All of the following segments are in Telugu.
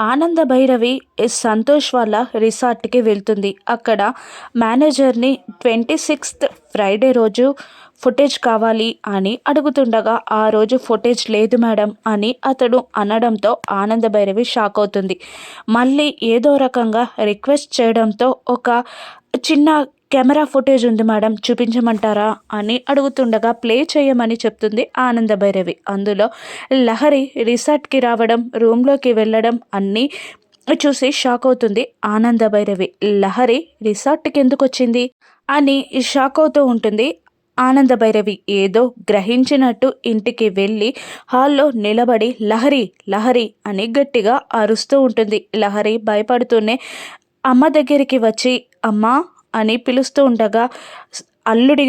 ఆనంద భైరవి సంతోష్ వాళ్ళ రిసార్ట్కి వెళ్తుంది. అక్కడ మేనేజర్ని 26th ఫ్రైడే రోజు ఫుటేజ్ కావాలి అని అడుగుతుండగా ఆ రోజు ఫుటేజ్ లేదు మేడం అని అతడు అనడంతో ఆనంద భైరవి షాక్ అవుతుంది. మళ్ళీ ఏదో రకంగా రిక్వెస్ట్ చేయడంతో ఒక చిన్న కెమెరా ఫుటేజ్ ఉంది మేడం చూపించమంటారా అని అడుగుతుండగా ప్లే చేయమని చెప్తుంది ఆనంద భైరవి. అందులో లహరి రిసార్ట్కి రావడం, రూమ్లోకి వెళ్ళడం అన్నీ చూసి షాక్ అవుతుంది ఆనంద భైరవి. లహరి రిసార్ట్కి ఎందుకు వచ్చింది అని షాక్ అవుతూ ఉంటుంది ఆనంద భైరవి. ఏదో గ్రహించినట్టు ఇంటికి వెళ్ళి హాల్లో నిలబడి లహరి లహరి అని గట్టిగా అరుస్తూ ఉంటుంది. లహరి భయపడుతూనే అమ్మ దగ్గరికి వచ్చి అమ్మా అని పిలుస్తూ ఉండగా అల్లుడి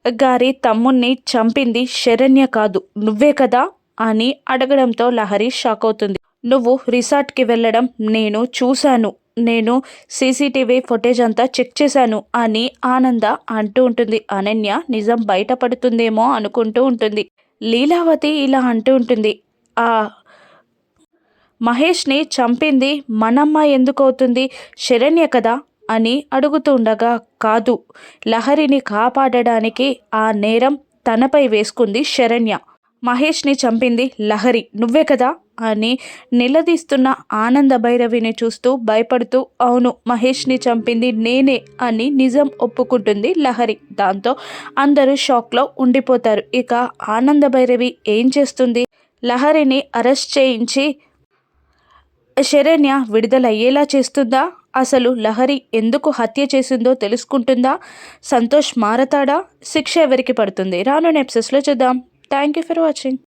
గారి తమ్ముణ్ణి చంపింది శరణ్య కాదు నువ్వే కదా అని అడగడంతో లహరి షాక్ అవుతుంది. నువ్వు రిసార్ట్కి వెళ్ళడం నేను చూశాను, నేను సీసీటీవీ ఫుటేజ్ అంతా చెక్ చేశాను అని ఆనంద అంటూ ఉంటుంది. అనన్య నిజం బయటపడుతుందేమో అనుకుంటూ ఉంటుంది. లీలావతి ఇలా అంటూ ఉంటుంది, ఆ మహేష్ని చంపింది మనమ్మ ఎందుకు అవుతుంది, శరణ్య కదా అని అడుగుతుండగా కాదు, లహరిని కాపాడడానికి ఆ నేరం తనపై వేసుకుంది శరణ్య, మహేష్ని చంపింది లహరి నువ్వే కదా అని నిలదీస్తున్న ఆనంద భైరవిని చూస్తూ భయపడుతూ అవును మహేష్ని చంపింది నేనే అని నిజం ఒప్పుకుంటుంది లహరి. దాంతో అందరూ షాక్లో ఉండిపోతారు. ఇక ఆనంద భైరవి ఏం చేస్తుంది, లహరిని అరెస్ట్ చేయించి శరణ్య విడుదలయ్యేలా చేస్తుందా, అసలు లహరి ఎందుకు హత్య చేసిందో తెలుసుకుంటుందా, సంతోష్ మారతాడా, శిక్ష ఎవరికి పడుతుంది రానున్న ఎపిసోడ్స్లో చూద్దాం. Thank you for watching.